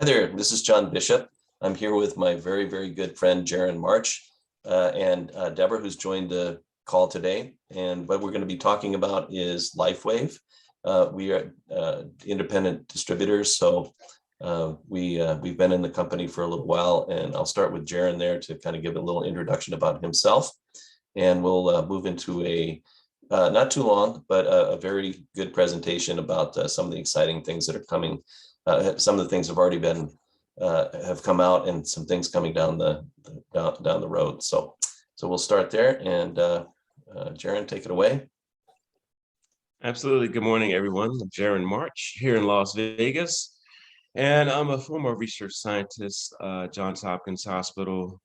Hi there, this is John Bishop. I'm here with my very, very good friend, Gerrun March, and Deborah, who's joined the call today. And what we're going to be talking about is LifeWave. We are independent distributors, so we've been in the company for a little while, and I'll start with Gerrun there to kind of give a little introduction about himself. And we'll move into a not too long, but a very good presentation about some of the exciting things that are coming. Some of the things have already been have come out, and some things coming down the road. So we'll start there, and Gerrun, take it away. Absolutely. Good morning, everyone. I'm Gerrun March here in Las Vegas, and I'm a former research scientist, Johns Hopkins Hospital,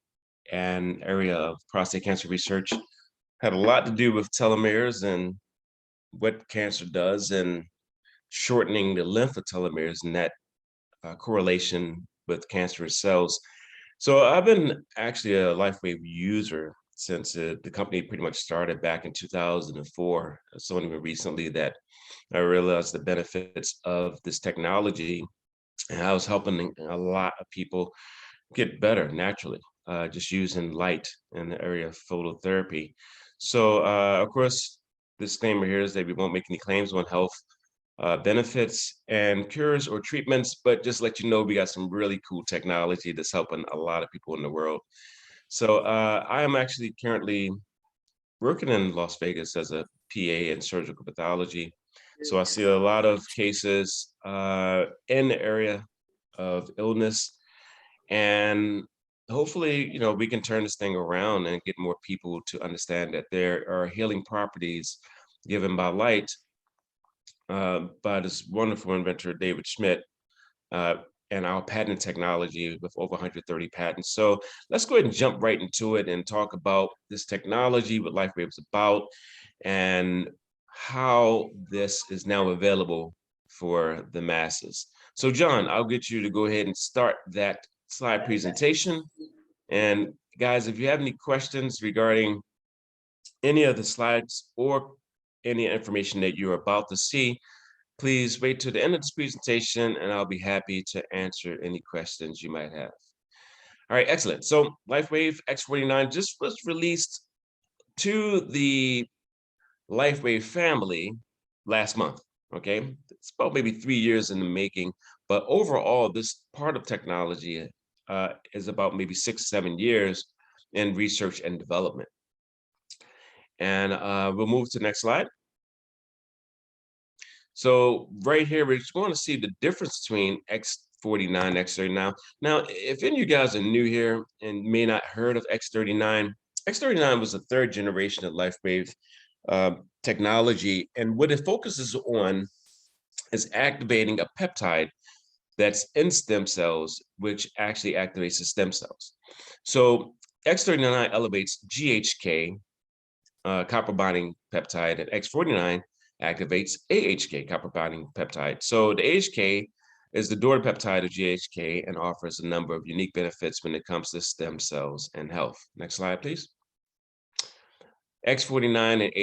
and area of prostate cancer research. Had a lot to do with telomeres and what cancer does, and shortening the length of telomeres and that correlation with cancerous cells. So I've been actually a LifeWave user since the company pretty much started back in 2004. It's only been recently that I realized the benefits of this technology, and I was helping a lot of people get better naturally, just using light in the area of phototherapy. So of course, disclaimer here is that we won't make any claims on health benefits and cures or treatments, but just let you know we got some really cool technology that's helping a lot of people in the world. So I am actually currently working in Las Vegas as a PA in surgical pathology. So I see a lot of cases in the area of illness, and hopefully, we can turn this thing around and get more people to understand that there are healing properties given by light by this wonderful inventor, David Schmidt, uh, and our patent technology with over 130 patents. So let's go ahead and jump right into it and talk about this technology, what LifeWave is about, and how this is now available for the masses. So John, I'll get you to go ahead and start that slide presentation. And guys, if you have any questions regarding any of the slides or any information that you're about to see, please wait till the end of this presentation and I'll be happy to answer any questions you might have. All right, excellent. So LifeWave X49 just was released to the LifeWave family last month, okay? It's about maybe 3 years in the making, but overall, this part of technology is about maybe 6, 7 years in research and development. And we'll move to the next slide. So right here, we just want to see the difference between X49, X39. Now, if any of you guys are new here and may not heard of X39, X39 was the third generation of LifeWave technology. And what it focuses on is activating a peptide that's in stem cells, which actually activates the stem cells. So X39 elevates GHK, copper binding peptide, and X49 activates AHK, copper binding peptide. So the AHK is the daughter peptide of GHK and offers a number of unique benefits when it comes to stem cells and health. Next slide, please. X49 and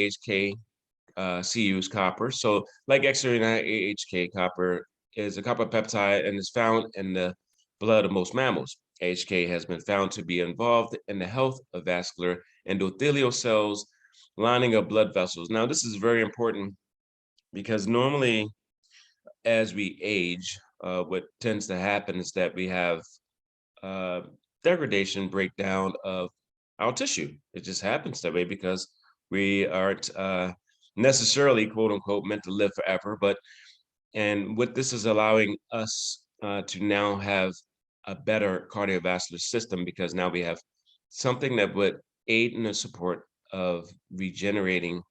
AHK-Cu is copper. So like X39, AHK copper is a copper peptide and is found in the blood of most mammals. AHK has been found to be involved in the health of vascular endothelial cells, lining of blood vessels. Now, this is very important because normally as we age, what tends to happen is that we have degradation, breakdown of our tissue. It just happens that way because we aren't necessarily, quote unquote, meant to live forever. And what this is allowing us to now have a better cardiovascular system, because now we have something that would aid in the support of regenerating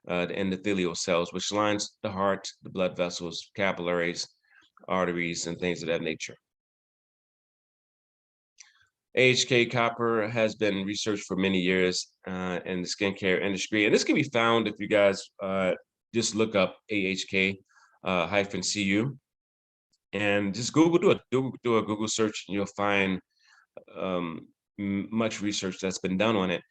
the endothelial cells, which lines the heart, the blood vessels, capillaries, arteries, and things of that nature. AHK copper has been researched for many years in the skincare industry, and this can be found if you guys just look up AHK-Cu, and just do a Google search, and you'll find much research that's been done on it.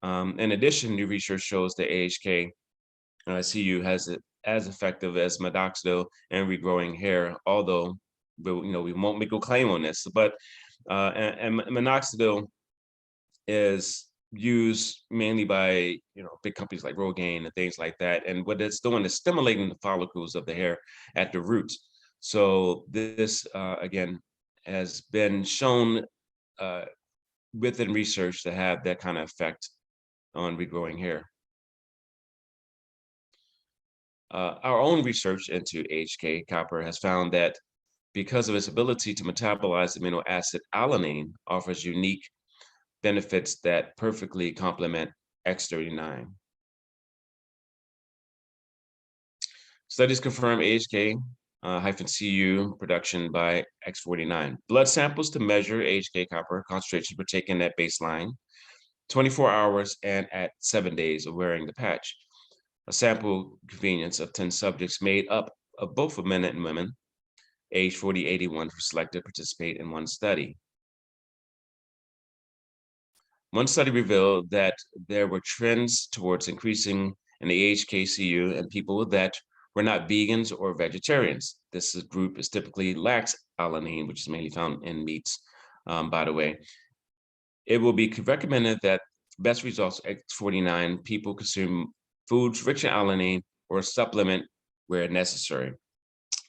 In addition, new research shows that AHK-Cu has it as effective as minoxidil in regrowing hair, although we won't make a claim on this, but and minoxidil is used mainly by big companies like Rogaine and things like that. And what it's doing is stimulating the follicles of the hair at the roots. So this again has been shown within research to have that kind of effect on regrowing hair. Our own research into AHK copper has found that because of its ability to metabolize amino acid alanine, offers unique benefits that perfectly complement X39. Studies confirm AHK-Cu production by X49. Blood samples to measure AHK copper concentrations were taken at baseline, 24 hours, and at 7 days of wearing the patch. A sample convenience of 10 subjects made up of both men and women, age 40-81, were selected to participate in one study. One study revealed that there were trends towards increasing in the AHK-Cu in people that were not vegans or vegetarians. This group is typically lacks alanine, which is mainly found in meats, by the way. It will be recommended that best results X49 people consume foods rich in alanine or supplement where necessary.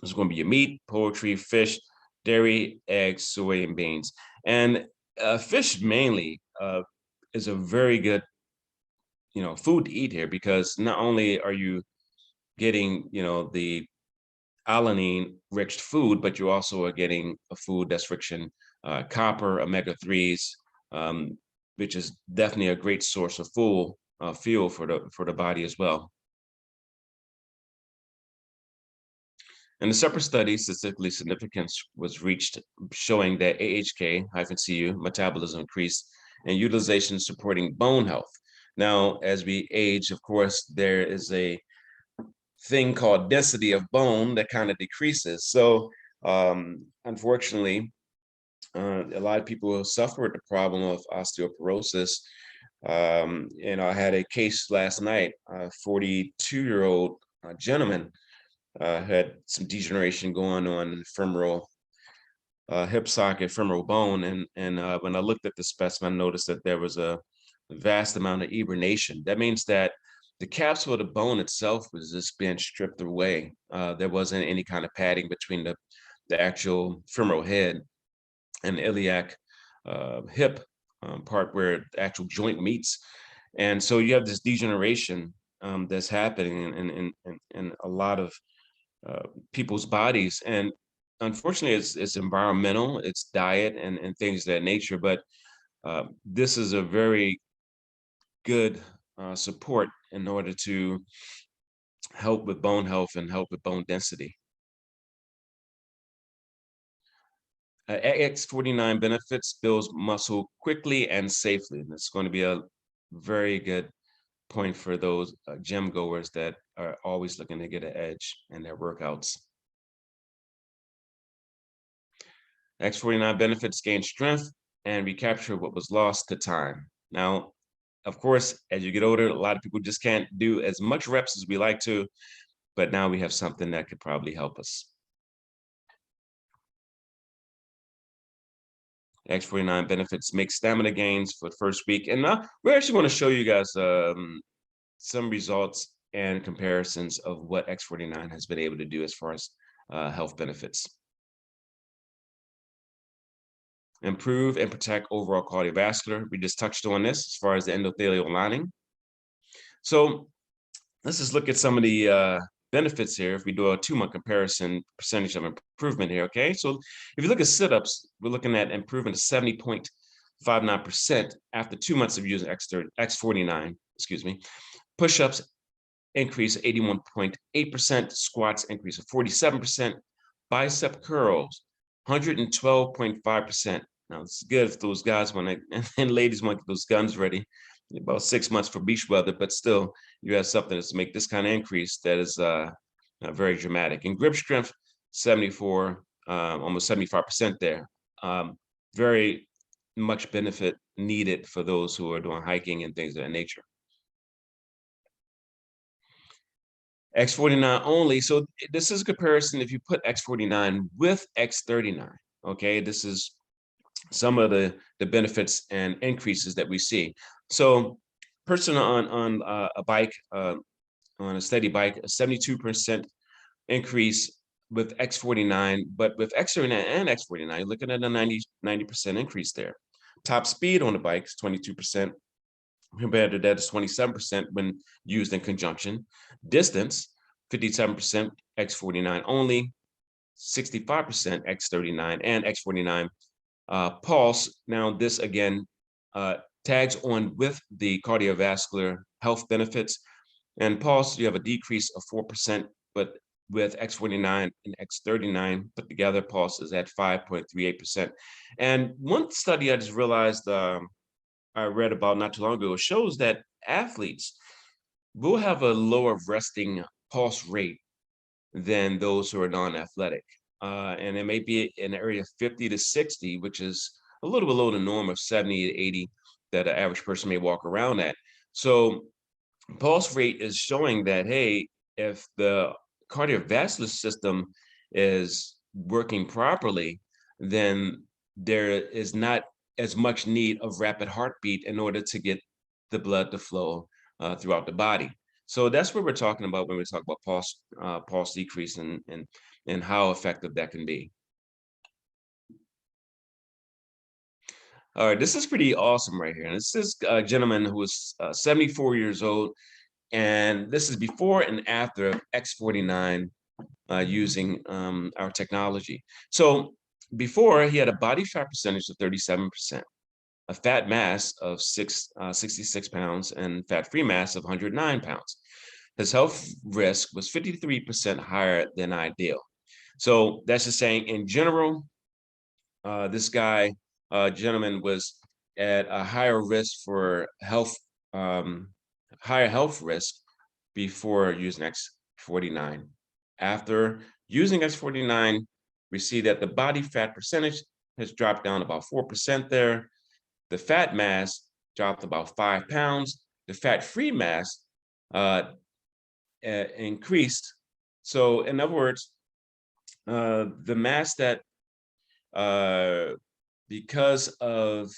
It's going to be your meat, poultry, fish, dairy, eggs, soy, and beans. And fish mainly is a very good, food to eat here, because not only are you getting, the alanine-rich food, but you also are getting a food that's rich in copper, omega-3s, which is definitely a great source of fuel for the body as well. In a separate study, statistically significance was reached, showing that AHK-Cu metabolism increased and utilization supporting bone health. Now, as we age, of course, there is a thing called density of bone that kind of decreases. So, unfortunately, a lot of people suffer with the problem of osteoporosis. I had a case last night, a 42-year-old gentleman had some degeneration going on in the femoral hip socket, femoral bone, and when I looked at the specimen, I noticed that there was a vast amount of eburnation. That means that the capsule of the bone itself was just being stripped away. There wasn't any kind of padding between the actual femoral head and the iliac hip part where the actual joint meets. And so you have this degeneration that's happening in a lot of people's bodies. And unfortunately, it's environmental, it's diet and things of that nature. But this is a very good support in order to help with bone health and help with bone density. X49 benefits builds muscle quickly and safely. And it's going to be a very good point for those gym goers that are always looking to get an edge in their workouts. X49 benefits gain strength and recapture what was lost to time. Now, of course, as you get older, a lot of people just can't do as much reps as we like to, but now we have something that could probably help us. X49 benefits make stamina gains for the first week. And we're actually going to show you guys some results and comparisons of what X49 has been able to do as far as health benefits. Improve and protect overall cardiovascular. We just touched on this as far as the endothelial lining. So let's just look at some of the benefits here. If we do a 2-month comparison, percentage of improvement here, okay? So if you look at sit-ups, we're looking at improvement of 70.59% after 2 months of using X49, excuse me. Push-ups increase 81.8%, squats increase of 47%, bicep curls 112.5%. Now, it's good if those guys want to, and ladies want to get those guns ready. About 6 months for beach weather, but still, you have something to make this kind of increase that is very dramatic. And grip strength, 74, almost 75% there. Very much benefit needed for those who are doing hiking and things of that nature. X49 only. So this is a comparison if you put X49 with X39. Okay, this is some of the benefits and increases that we see. So person on a bike, on a steady bike, a 72% increase with X49, but with X39 and X49, you're looking at a 90% increase there. Top speed on the bike is 22%. Compared to that is 27% when used in conjunction. Distance, 57% X49 only, 65% X39 and X49. Pulse, now this again tags on with the cardiovascular health benefits. And pulse, you have a decrease of 4%, but with X49 and X39 put together, pulse is at 5.38%. And one study I just realized I read about not too long ago shows that athletes will have a lower resting pulse rate than those who are non-athletic. And it may be in the area of 50 to 60, which is a little below the norm of 70 to 80 that an average person may walk around at. So pulse rate is showing that, hey, if the cardiovascular system is working properly, then there is not as much need of rapid heartbeat in order to get the blood to flow throughout the body. So that's what we're talking about when we talk about pulse decrease and how effective that can be. All right, this is pretty awesome right here. And this is a gentleman who is 74 years old, and this is before and after of X49 using our technology. So before, he had a body fat percentage of 37%, a fat mass of 66 pounds, and fat-free mass of 109 pounds. His health risk was 53% higher than ideal. So that's just saying, in general, this guy, gentleman, was at a higher risk for health, higher health risk before using X49. After using X49, we see that the body fat percentage has dropped down about 4% there. The fat mass dropped about 5 pounds. The fat-free mass increased. So in other words, the mass that, because of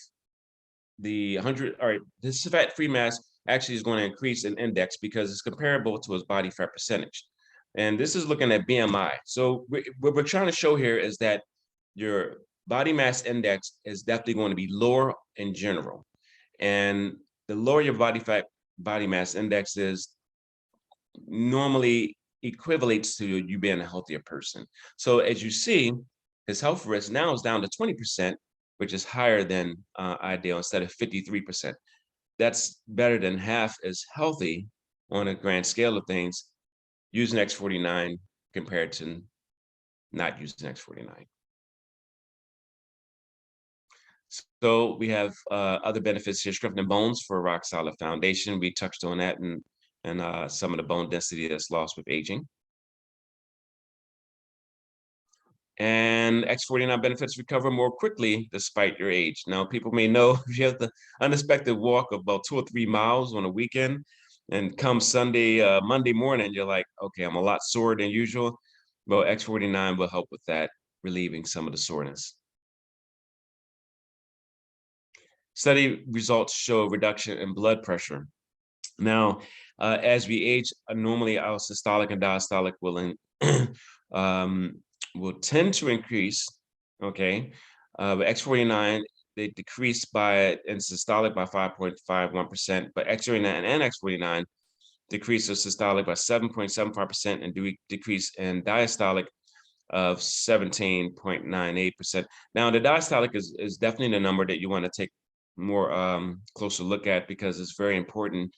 the 100, all right, this fat-free mass actually is going to increase in index because it's comparable to his body fat percentage. And this is looking at BMI. So what we're trying to show here is that your body mass index is definitely going to be lower in general. And the lower your body mass index is, normally equivalates to you being a healthier person. So as you see, his health risk now is down to 20%, which is higher than ideal, instead of 53%. That's better than half as healthy on a grand scale of things using X49 compared to not using X49. So we have other benefits here: strengthening bones for a rock solid foundation. We touched on that, and some of the bone density that's lost with aging. And X49 benefits recover more quickly despite your age. Now, people may know if you have the unexpected walk of about 2 or 3 miles on a weekend, and come Monday morning, you're like, okay, I'm a lot sore than usual. Well, X49 will help with that, relieving some of the soreness. Study results show a reduction in blood pressure. Now, as we age, normally our systolic and diastolic will tend to increase. Okay, but X49, they decrease in systolic by 5.51%, but X49 and X49 decrease the systolic by 7.75% and decrease in diastolic of 17.98%. Now, the diastolic is definitely the number that you want to take more closer look at, because it's very important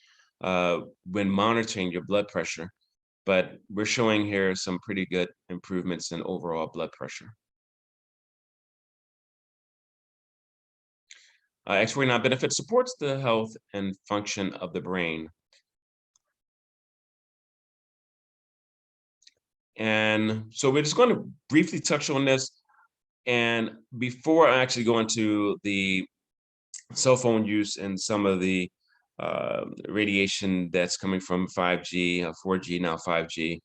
when monitoring your blood pressure. But we're showing here some pretty good improvements in overall blood pressure. X49 benefit supports the health and function of the brain. And so we're just going to briefly touch on this. And before I actually go into the cell phone use and some of the radiation that's coming from 5G, 4G, now 5G,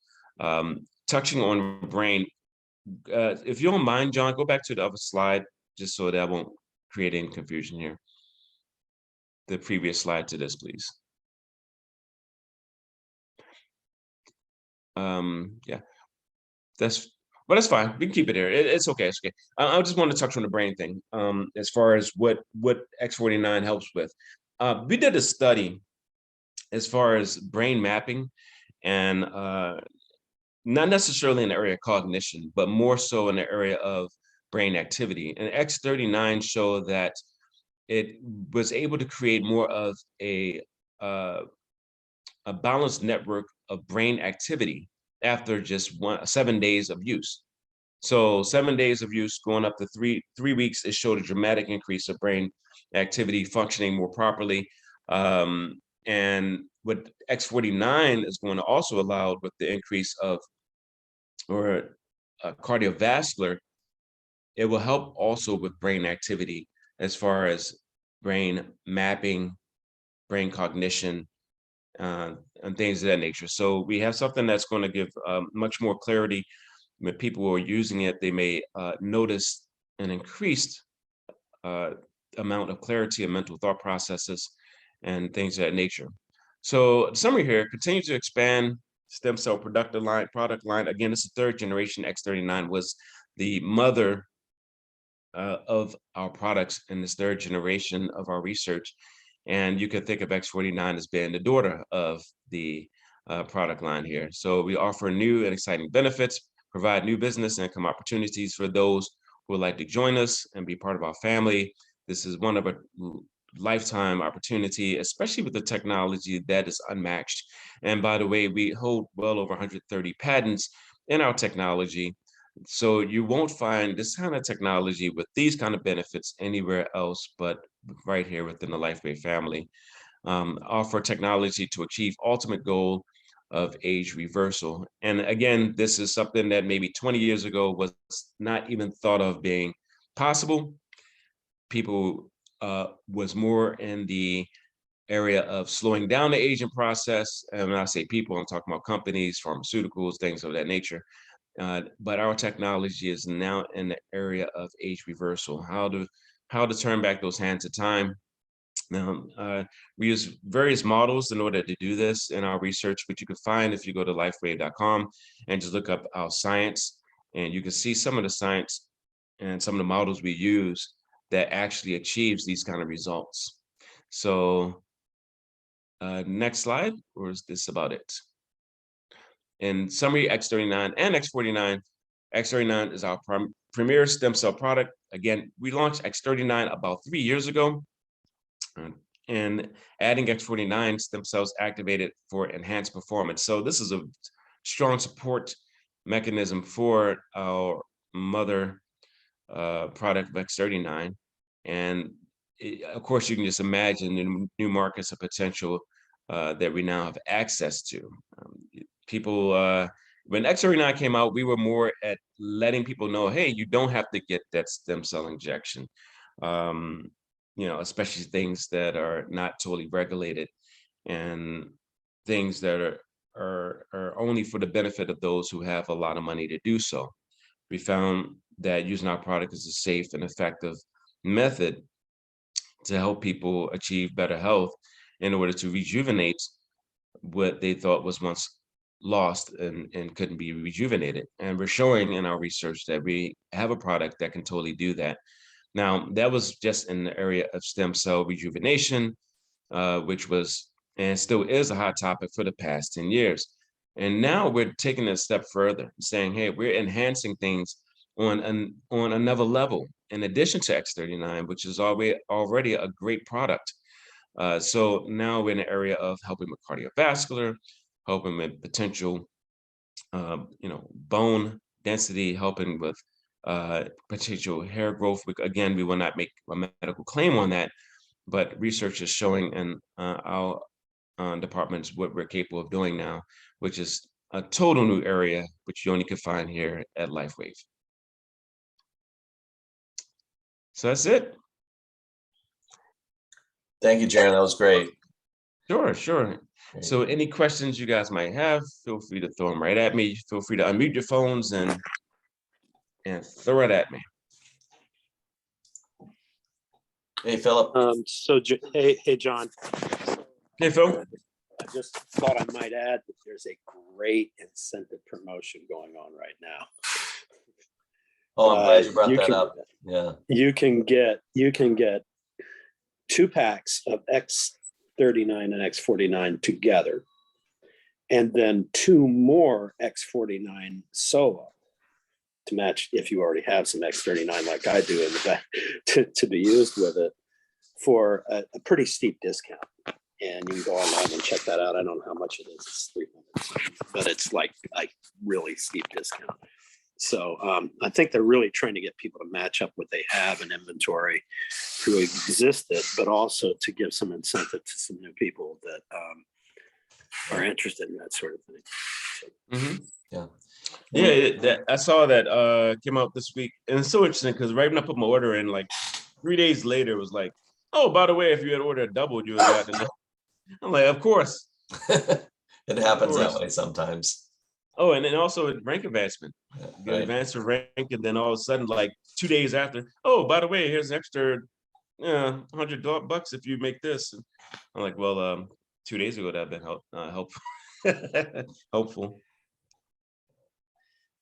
touching on the brain. If you don't mind, John, go back to the other slide, just so that won't create any confusion here. The previous slide to this, please. Yeah, that's fine. We can keep it here. It's okay. It's okay. I just want to touch on the brain thing. As far as what X49 helps with, we did a study as far as brain mapping, and not necessarily in the area of cognition, but more so in the area of brain activity. And X39 showed that it was able to create more of a balanced network of brain activity after just 7 days of use. So 7 days of use going up to three weeks, it showed a dramatic increase of brain activity functioning more properly. And what X49 is going to also allow with the increase of cardiovascular, it will help also with brain activity as far as brain mapping, brain cognition, and things of that nature. So we have something that's going to give much more clarity. When people are using it, they may notice an increased amount of clarity of mental thought processes and things of that nature. So the summary here: continue to expand stem cell product line. Again, this is third generation. X39 was the mother of our products in this third generation of our research. And you could think of X49 as being the daughter of the product line here. So we offer new and exciting benefits, provide new business and income opportunities for those who would like to join us and be part of our family. This is one of a lifetime opportunity, especially with the technology that is unmatched. And by the way, we hold well over 130 patents in our technology. So you won't find this kind of technology with these kind of benefits anywhere else but right here within the LifeWave family. Offer technology to achieve ultimate goal of age reversal. And again, this is something that maybe 20 years ago was not even thought of being possible. People was more in the area of slowing down the aging process. And when I say people, I'm talking about companies, pharmaceuticals, things of that nature. But our technology is now in the area of age reversal, how to turn back those hands of time. Now, we use various models in order to do this in our research, which you can find if you go to lifewave.com and just look up our science, and you can see some of the science and some of the models we use that actually achieves these kind of results. So next slide, or is this about it? In summary, X39 and X49. X39 is our premier stem cell product. Again, we launched X39 about 3 years ago, and adding X49 stem cells activated for enhanced performance. So this is a strong support mechanism for our mother product of X39. And of course, you can just imagine the new markets of potential that we now have access to. People, when X49 came out, we were more at letting people know, hey, you don't have to get that stem cell injection. Especially things that are not totally regulated and things that are only for the benefit of those who have a lot of money to do so. We found that using our product is a safe and effective method to help people achieve better health in order to rejuvenate what they thought was once lost and couldn't be rejuvenated. And we're showing in our research that we have a product that can totally do that. Now, that was just in the area of stem cell rejuvenation, which was and still is a hot topic for the past 10 years. And now we're taking it a step further, saying, hey, we're enhancing things on another level, in addition to X39, which is already a great product. So now we're in the area of helping with cardiovascular, helping with potential, bone density, helping with potential hair growth. Again, we will not make a medical claim on that, but research is showing in our departments what we're capable of doing now, which is a total new area, which you only can find here at LifeWave. So that's it. Thank you, Gerrun. That was great. Sure, sure. So any questions you guys might have, feel free to throw them right at me. Feel free to unmute your phones and throw it at me. Hey, Philip. Hey, John. Hey, Phil. I just thought I might add that there's a great incentive promotion going on right now. Oh, I'm glad you brought that up. Yeah. You can get 2 packs of X39 and X49 together, and then 2 more X49 solo to match if you already have some X39 like I do in the back to be used with it for a pretty steep discount. And you can go online and check that out. I don't know how much it is. It's $300, but it's like really steep discount. So I think they're really trying to get people to match up what they have in inventory to exist it, but also to give some incentive to some new people that are interested in that sort of thing. So, Yeah, I saw that came out this week, and it's so interesting because right when I put my order in, like 3 days later, it was like, oh, by the way, if you had ordered double, you would have gotten it. I'm like, of course. It happens that way sometimes. Oh, and then also rank advancement. Yeah, You get advanced to rank, and then all of a sudden, like 2 days after, oh, by the way, here's an extra $100 if you make this. And I'm like, well, 2 days ago that'd been helpful. Helpful.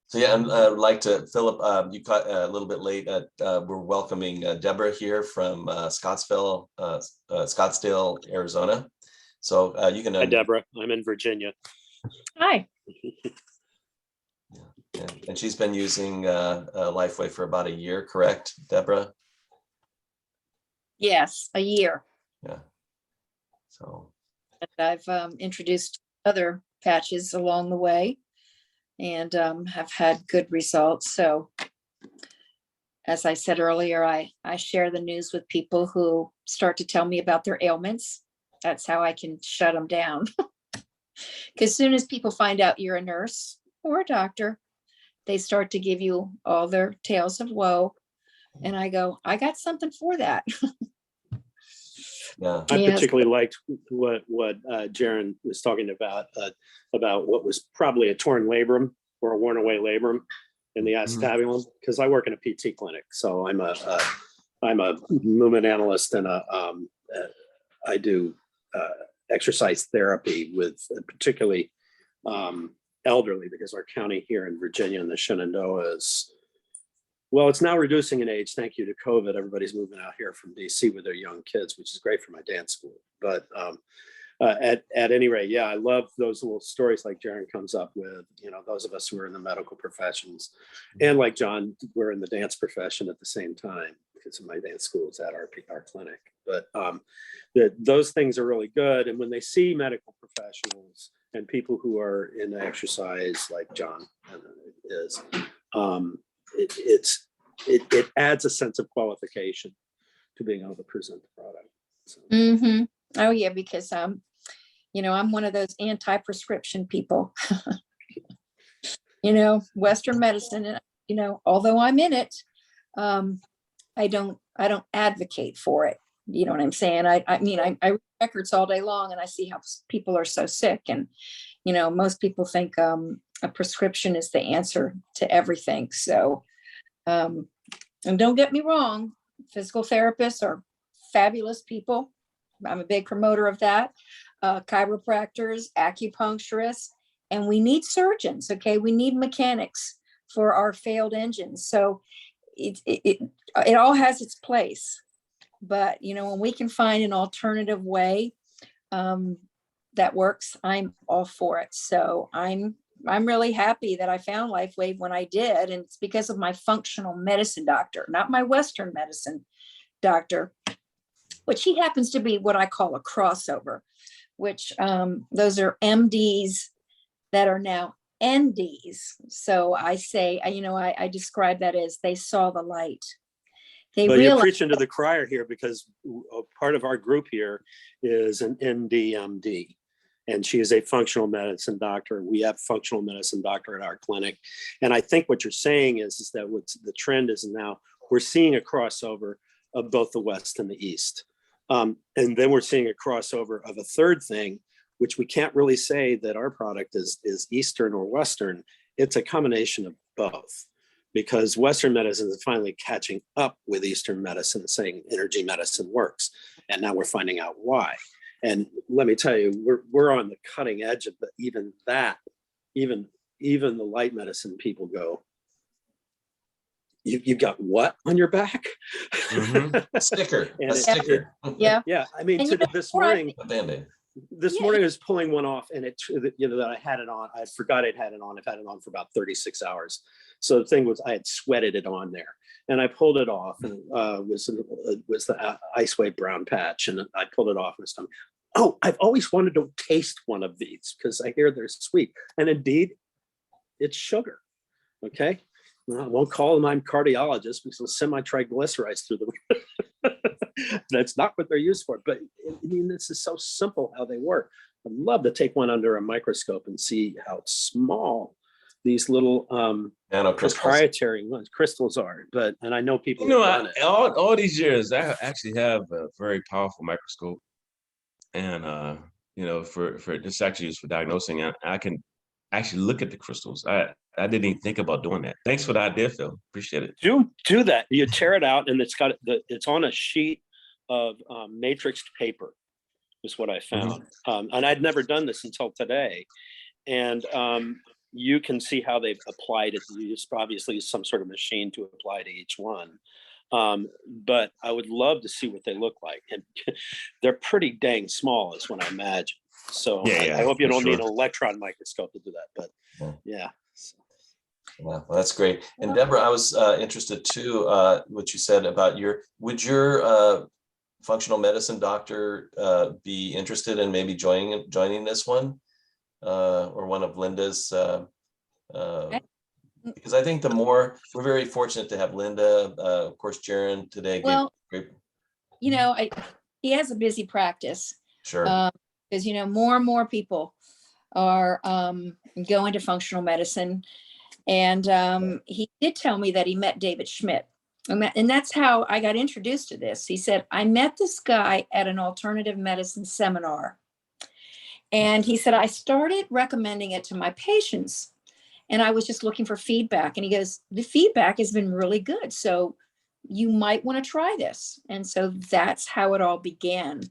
So yeah, I'd like to, Philip, you caught a little bit late. We're welcoming Deborah here from Scottsdale, Arizona. So you can. Hi, Deborah. I'm in Virginia. Hi. And she's been using LifeWave for about a year, correct, Deborah? Yes, a year. Yeah. So. And I've introduced other patches along the way and have had good results. So as I said earlier, I share the news with people who start to tell me about their ailments. That's how I can shut them down. Because as soon as people find out you're a nurse or a doctor, they start to give you all their tales of woe. And I go, I got something for that. Yeah. I particularly liked what Gerrun was talking about what was probably a torn labrum or a worn away labrum in the acetabulum, because I work in a PT clinic. So I'm a movement analyst, and I do exercise therapy with particularly elderly, because our county here in Virginia in the Shenandoah is, well, it's now reducing in age. Thank you to COVID. Everybody's moving out here from DC with their young kids, which is great for my dance school. But at any rate, yeah, I love those little stories like Gerrun comes up with, those of us who are in the medical professions, and like John, we're in the dance profession at the same time because my dance school is at our clinic. But those things are really good. And when they see medical professionals and people who are in exercise like John is, it adds a sense of qualification to being able to present the product. So. Oh yeah, because I'm one of those anti-prescription people. Western medicine, although I'm in it, I don't advocate for it. You know what I'm saying? I read records all day long, and I see how people are so sick, and most people think a prescription is the answer to everything. So, and don't get me wrong, physical therapists are fabulous people. I'm a big promoter of that. Chiropractors, acupuncturists, and we need surgeons. Okay, we need mechanics for our failed engines. So it all has its place. But when we can find an alternative way that works, I'm all for it. So I'm really happy that I found LifeWave when I did, and it's because of my functional medicine doctor, not my Western medicine doctor, which he happens to be what I call a crossover, which those are MDs that are now NDs. So I say, I describe that as they saw the light. But you're preaching to the choir here, because part of our group here is an NDMD, and she is a functional medicine doctor. We have functional medicine doctor at our clinic. And I think what you're saying is that what's the trend is now we're seeing a crossover of both the West and the East. And then we're seeing a crossover of a third thing, which we can't really say that our product is Eastern or Western. It's a combination of both, because Western medicine is finally catching up with Eastern medicine, saying energy medicine works. And now we're finding out why. And let me tell you, we're on the cutting edge of even the light medicine people go, you've got what on your back? A sticker. And A sticker. Yeah. Yeah, I mean, And this morning, A Band-Aid. this morning I was pulling one off, and it, you know, that I had it on. I forgot I'd had it on. I've had it on for about 36 hours. So the thing was, I had sweated it on there, and I pulled it off, and was the LifeWave brown patch, and I pulled it off, and it's oh, I've always wanted to taste one of these because I hear they're sweet, and indeed, it's sugar. Okay. Well, I won't call them I'm cardiologist because they'll send my triglycerides through the That's not what they're used for. But I mean, this is so simple how they work. I'd love to take one under a microscope and see how small these little proprietary crystals are. And I know people. You know, all these years, I actually have a very powerful microscope, and you know, for this actually used for diagnosing. I can actually look at the crystals. I didn't even think about doing that. Thanks for the idea, Phil. Appreciate it. Do that. You tear it out, and it's on a sheet of matrixed paper, is what I found. And I'd never done this until today. And you can see how they've applied it. You just obviously use some sort of machine to apply to each one. But I would love to see what they look like. And they're pretty dang small, is what I imagine. So I hope you don't need an electron microscope to do that. But yeah. Well, that's great. And Deborah, I was interested too, what you said about would your functional medicine doctor be interested in maybe joining this one or one of Linda's? Because I think we're very fortunate to have Linda, of course, Gerrun today. Well, you know, he has a busy practice. Sure. Because, you know, more and more people are going to functional medicine. And he did tell me that he met David Schmidt. And that's how I got introduced to this. He said, I met this guy at an alternative medicine seminar. And he said, I started recommending it to my patients. And I was just looking for feedback. And he goes, the feedback has been really good. So you might want to try this. And so that's how it all began.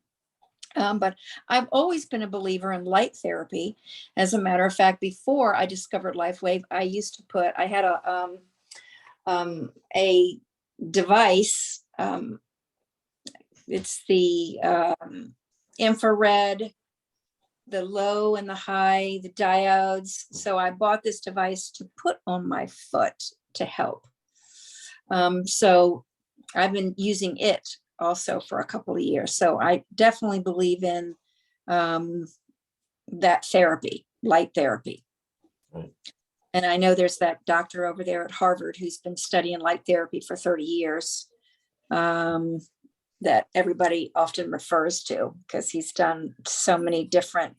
But I've always been a believer in light therapy. As a matter of fact, before I discovered LifeWave, I had a device. It's the infrared, the low and the high, the diodes. So I bought this device to put on my foot to help. So I've been using it also for a couple of years. So I definitely believe in that therapy, light therapy. Right. And I know there's that doctor over there at Harvard who's been studying light therapy for 30 years that everybody often refers to because he's done so many different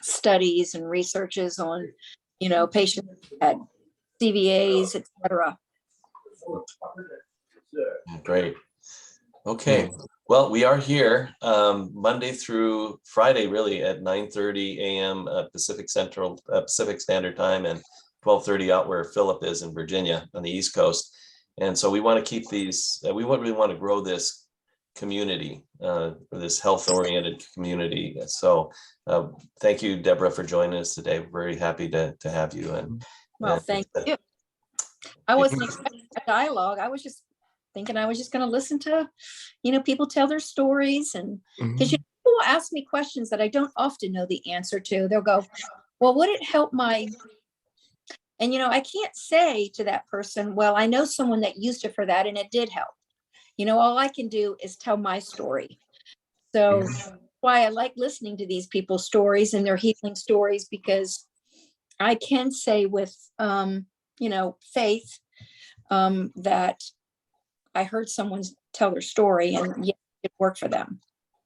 studies and researches on, you know, patients at CVAs, et cetera. Great. Okay. Well, we are here Monday through Friday, really, at 9:30 a.m. Pacific Standard Time and 12:30 out where Philip is in Virginia on the East Coast. And so we want to keep these. We really want to grow this community, this health-oriented community. So thank you, Deborah, for joining us today. We're very happy to have you. Thank you. I wasn't expecting a dialogue. I was just thinking I was just going to listen to, you know, people tell their stories. And because people will ask me questions that I don't often know the answer to. They'll go, well, would it help my, and, you know, I can't say to that person, well, I know someone that used it for that and it did help. You know, all I can do is tell my story. So why I like listening to these people's stories and their healing stories, because I can say with, you know, faith that I heard someone tell their story and yeah, it worked for them.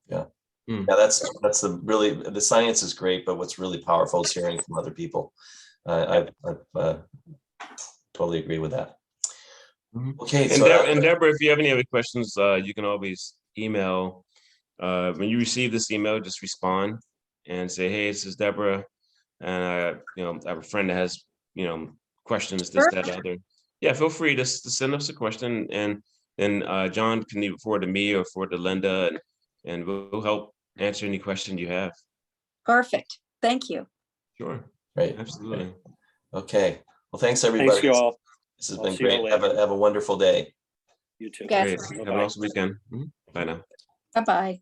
Yeah. Yeah, that's the science is great, but what's really powerful is hearing from other people. I totally agree with that. Okay. And Deborah, if you have any other questions, you can always email. When you receive this email, just respond and say, hey, this is Deborah. And I have a friend that has, questions, this, that, other. Yeah, feel free to send us a question, and then John can either forward to me or forward to Linda, and we'll help answer any question you have. Perfect. Thank you. Sure. Right. Absolutely. Okay. Well, thanks everybody. Thanks, you all. This has I'll been see y'all great. Have a wonderful day. You too. Yes. Great. Have an Bye-bye. awesome weekend. Bye now. Bye-bye.